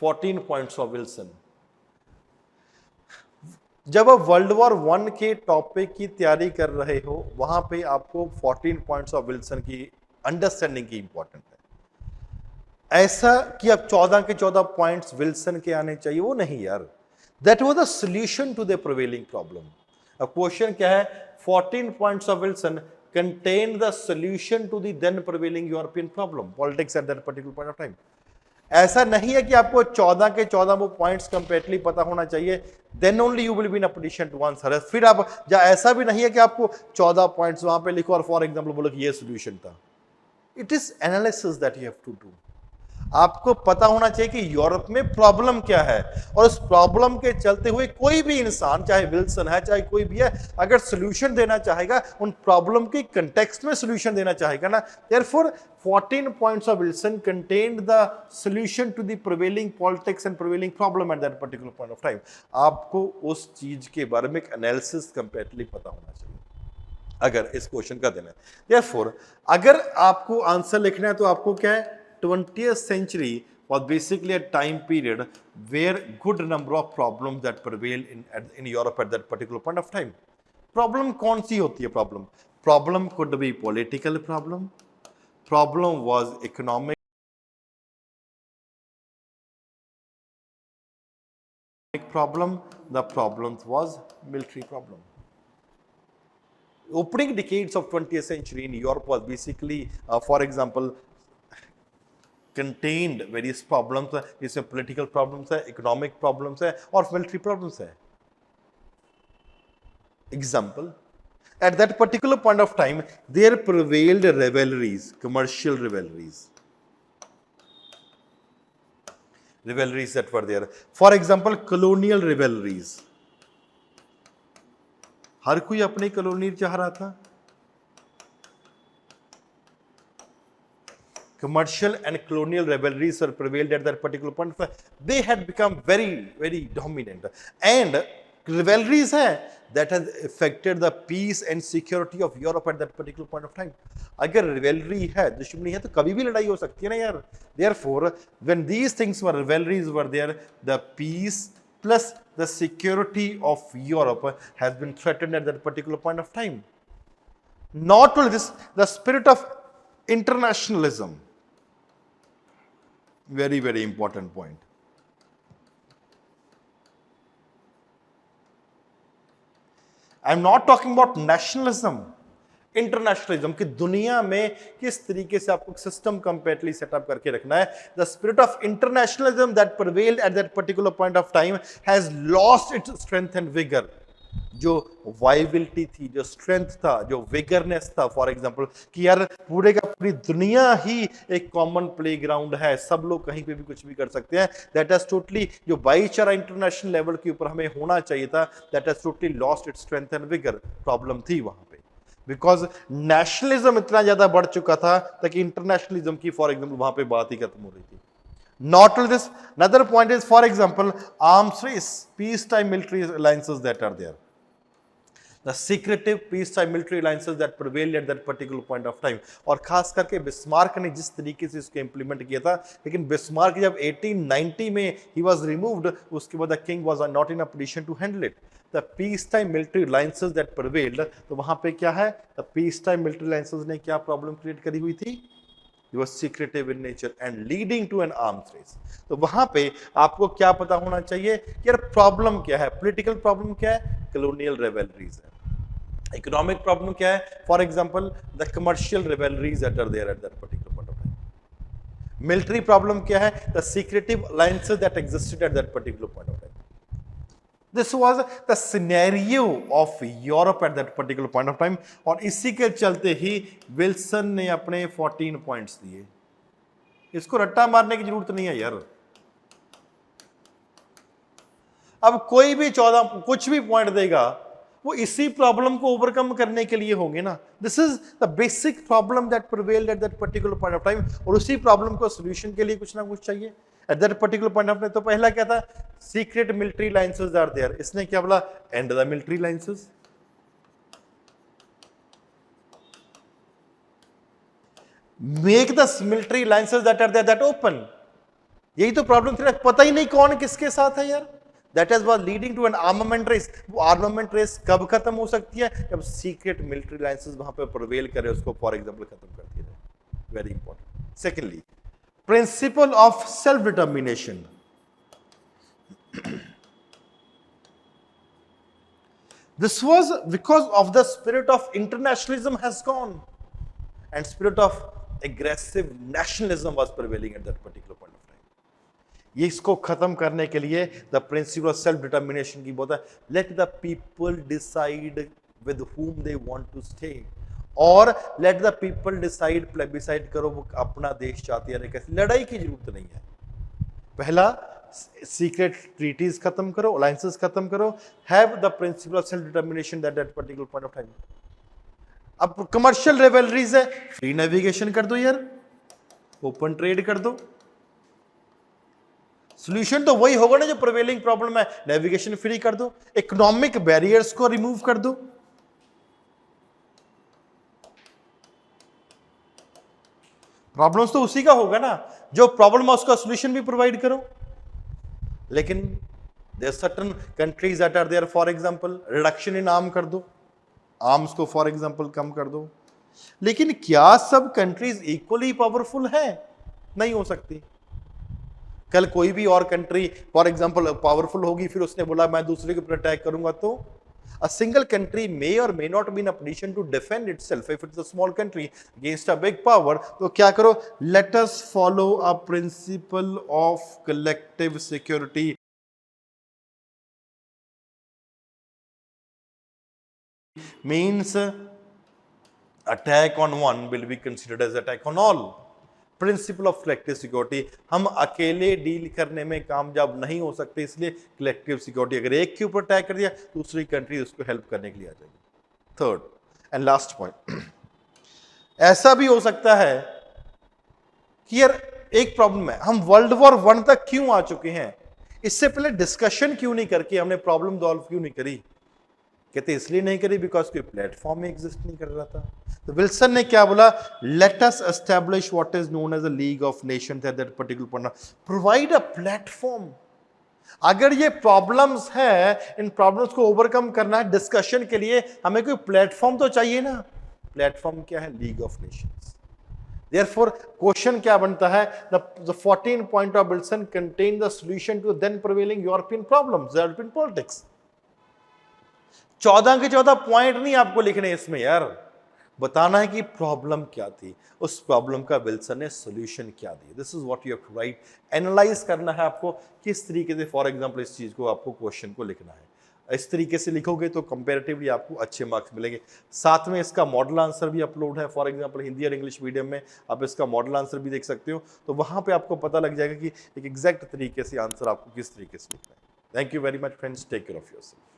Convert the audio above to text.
14 points of Wilson. जब आप world war 1 के टॉपिक की तैयारी कर रहे हो वहां पे आपको 14 पॉइंट्स ऑफ विल्सन की अंडरस्टैंडिंग की इंपॉर्टेंट है। ऐसा कि अब 14 के 14 पॉइंट्स विल्सन के आने चाहिए, वो नहीं यार। That was the solution to the prevailing problem. अब क्वेश्चन क्या है, 14 points of Wilson contain the solution to the then prevailing European problem politics at that particular point of time. ऐसा नहीं है कि आपको 14 के 14 वो पॉइंट्स कंप्लीटली पता होना चाहिए, then only you will be in a position to answer. फिर आप ऐसा भी नहीं है कि आपको 14 पॉइंट्स वहां पे लिखो और फॉर एग्जांपल बोलो कि ये सॉल्यूशन था। It is analysis that you have to do. आपको पता होना चाहिए कि यूरोप में प्रॉब्लम क्या है, और उस प्रॉब्लम के चलते हुए कोई भी इंसान, चाहे विल्सन है चाहे कोई भी है, अगर सॉल्यूशन देना चाहेगा उन प्रॉब्लम के कंटेक्स्ट में सॉल्यूशन देना चाहेगा ना। Therefore 14 points of Wilson contended the solution to the prevailing politics and prevailing problem at that particular point of time. आपको उस चीज के बारे में एक एनालिसिस कंप्लीटली पता होना चाहिए अगर इस क्वेश्चन का देना है। देयरफॉर अगर आपको आंसर लिखना है तो आपको क्या है, 20th century was basically a time period where good number of problems that prevailed in Europe at that particular point of time. Problem कौन सी होती है problem? Problem could be political problem. Problem was economic problem. The problem was military problem. Opening decades of 20th century in Europe was basically, for example, contained various problems, जैसे political problems है, economic problems है और military problems है। Example, at that particular point of time, there prevailed rivalries, commercial rivalries that were there. For example, colonial rivalries. हर कोई अपनी colony चाह रहा था। Commercial and colonial rivalries were prevailed at that particular point. They had become very, very dominant. And rivalries hai, that has affected the peace and security of Europe at that particular point of time. अगर rivalry है, दुश्मनी है, तो कभी भी लड़ाई हो सकती है ना यार। Therefore, when these things were, rivalries were there, the peace plus the security of Europe has been threatened at that particular point of time. Not only this, the spirit of internationalism. Very, very important point. I'm not talking about nationalism, internationalism की दुनिया में किस तरीके से आपको system completely setup करके रखना है। The spirit of internationalism that prevailed eight that particular point of time has lost its strength and vigour. जो वाइबिलिटी थी, जो स्ट्रेंथ था, जो विगरनेस था, फॉर एग्जांपल कि यार पूरे का पूरी दुनिया ही एक कॉमन प्लेग्राउंड है, सब लोग कहीं पे भी कुछ भी कर सकते हैं, दैट हैज टोटली, जो भाईचारा इंटरनेशनल लेवल के ऊपर हमें होना चाहिए था, that has totally lost its strength and vigour. Problem थी वहां पे बिकॉज नेशनलिज्म इतना ज्यादा बढ़ चुका था ताकि इंटरनेशनलिज्म की फॉर एग्जांपल वहां पे बात ही खत्म हो रही थी। Not only this, another point is, for example, arms race, peacetime military alliances that are there. The secretive peacetime military alliances that prevailed at that particular point of time. और खास करके बिस्मार्क ने जिस तरीके से इसको इंप्लीमेंट किया था, लेकिन बिस्मार्क जब 1890 में he was removed, उसके बाद the king was not in a position to handle it. The peacetime military alliances that prevailed, तो वहां पे क्या है, the peacetime military alliances ने क्या प्रॉब्लम क्रिएट करी हुई थी, It was secretive in nature and leading to an arms race. तो वहां पे आपको क्या पता होना चाहिए कि यार प्रॉब्लम क्या है, पॉलिटिकल प्रॉब्लम क्या है, colonial rivalries है। इकोनॉमिक प्रॉब्लम क्या है, for example the commercial rivalries that are there at that particular point of time. Military problem क्या है, the secretive alliances that existed at that particular point of time. This was the scenario of Europe at that particular point of time, और इसी के चलते ही Wilson ने अपने 14 points दिए। इसको रट्टा मारने की जरूरत नहीं है यार। अब कोई भी 14 कुछ भी पॉइंट देगा, वो इसी प्रॉब्लम को ओवरकम करने के लिए होंगे ना। This is the basic problem that prevailed eight that particular point of time, और उसी प्रॉब्लम को सोल्यूशन के लिए कुछ ना कुछ चाहिए at that particular point of time. तो पहला क्या था, secret military alliances are there. इसने क्या बोला, and the military alliances. Make the military alliances that are there that open. यही तो प्रॉब्लम थी ना, पता ही नहीं कौन किसके साथ है यार। That is was leading to an armament race. वो आर्मामेंट रेस कब खत्म हो सकती है? जब सीक्रेट मिलिट्री अलायंसेस वहां पे प्रिवेल करे, उसको फॉर एग्जांपल खत्म कर दिया जाए। Very important. Secondly, principle of self determination. This was because of the spirit of internationalism has gone and spirit of aggressive nationalism was prevailing at that particular point of time. ये इसको खत्म करने के लिए the principle of self determination की बहुत है, let the people decide with whom they want to stay, और let the people decide, plebiscite करो वो अपना देश चाहती है, कैसे लड़ाई की जरूरत नहीं है। पहला, सीक्रेट ट्रीटीज खत्म करो, अलायंसेस खत्म करो, have the principle of self determination that particular point of time. अब कमर्शियल रिवेलरीज है, फ्री नेविगेशन कर दो यार, ओपन ट्रेड कर दो। सॉल्यूशन तो वही होगा ना जो प्रिवेलिंग प्रॉब्लम है, नेविगेशन फ्री कर दो, इकोनॉमिक बैरियर्स को रिमूव कर दो। प्रॉब्लम्स तो उसी का होगा ना, जो प्रॉब्लम है उसका सॉल्यूशन भी प्रोवाइड करो। लेकिन there certain countries that are there, for example reduction in arm कर दो, आर्म्स को फॉर एग्जांपल कम कर दो। लेकिन क्या सब कंट्रीज इक्वली पावरफुल है? नहीं हो सकती। कल कोई भी और कंट्री फॉर एग्जांपल पावरफुल होगी, फिर उसने बोला मैं दूसरे के ऊपर अटैक करूंगा, तो a single country may or may not be in a position to defend itself if it's a small country against a big power. तो क्या करो, let us follow a principle of collective security. Means attack on one will be considered as attack on all. Principle of collective security, हम अकेले deal करने में कामयाब नहीं हो सकते, इसलिए कलेक्टिव सिक्योरिटी, अगर एक के ऊपर अटैक कर दिया दूसरी कंट्री उसको हेल्प करने के लिए आ जाएगी। थर्ड एंड लास्ट पॉइंट, ऐसा भी हो सकता है कि यार एक प्रॉब्लम है, हम वर्ल्ड वॉर 1 तक क्यों आ चुके हैं, इससे पहले डिस्कशन क्यों नहीं करके हमने प्रॉब्लम सॉल्व क्यों नहीं करी? कहते इसलिए नहीं करी बिकॉज कोई प्लेटफॉर्म में एग्जिस्ट नहीं कर रहा था। तो विल्सन ने क्या बोला, let us establish what is known as a League of Nations at that particular point, provide a platform. अगर ये प्रॉब्लम्स है, इन प्रॉब्लम्स को ओवरकम करना है, डिस्कशन के लिए हमें कोई प्लेटफॉर्म तो चाहिए ना। प्लेटफॉर्म क्या है? League of Nations. Therefore, question क्या बनता है, the 14 point of Wilson contain the solution to then prevailing European problems, European politics। 14 के 14 पॉइंट नहीं आपको लिखने इसमें यार, बताना है कि प्रॉब्लम क्या थी, उस प्रॉब्लम का विल्सन ने सॉल्यूशन क्या दिया। This is what you have to write. Analyze करना है आपको किस तरीके से, फॉर एग्जांपल इस चीज को आपको क्वेश्चन को लिखना है, इस तरीके से लिखोगे तो कंपैरेटिवली आपको अच्छे मार्क्स मिलेंगे। साथ में इसका मॉडल आंसर भी अपलोड है, फॉर एग्जांपल हिंदी और इंग्लिश मीडियम में आप इसका मॉडल आंसर भी देख सकते हो, तो वहां पे आपको पता लग जाएगा कि एक एग्जैक्ट तरीके से आंसर आपको किस तरीके से लिखना है। Thank you very much friends, take care of yourself.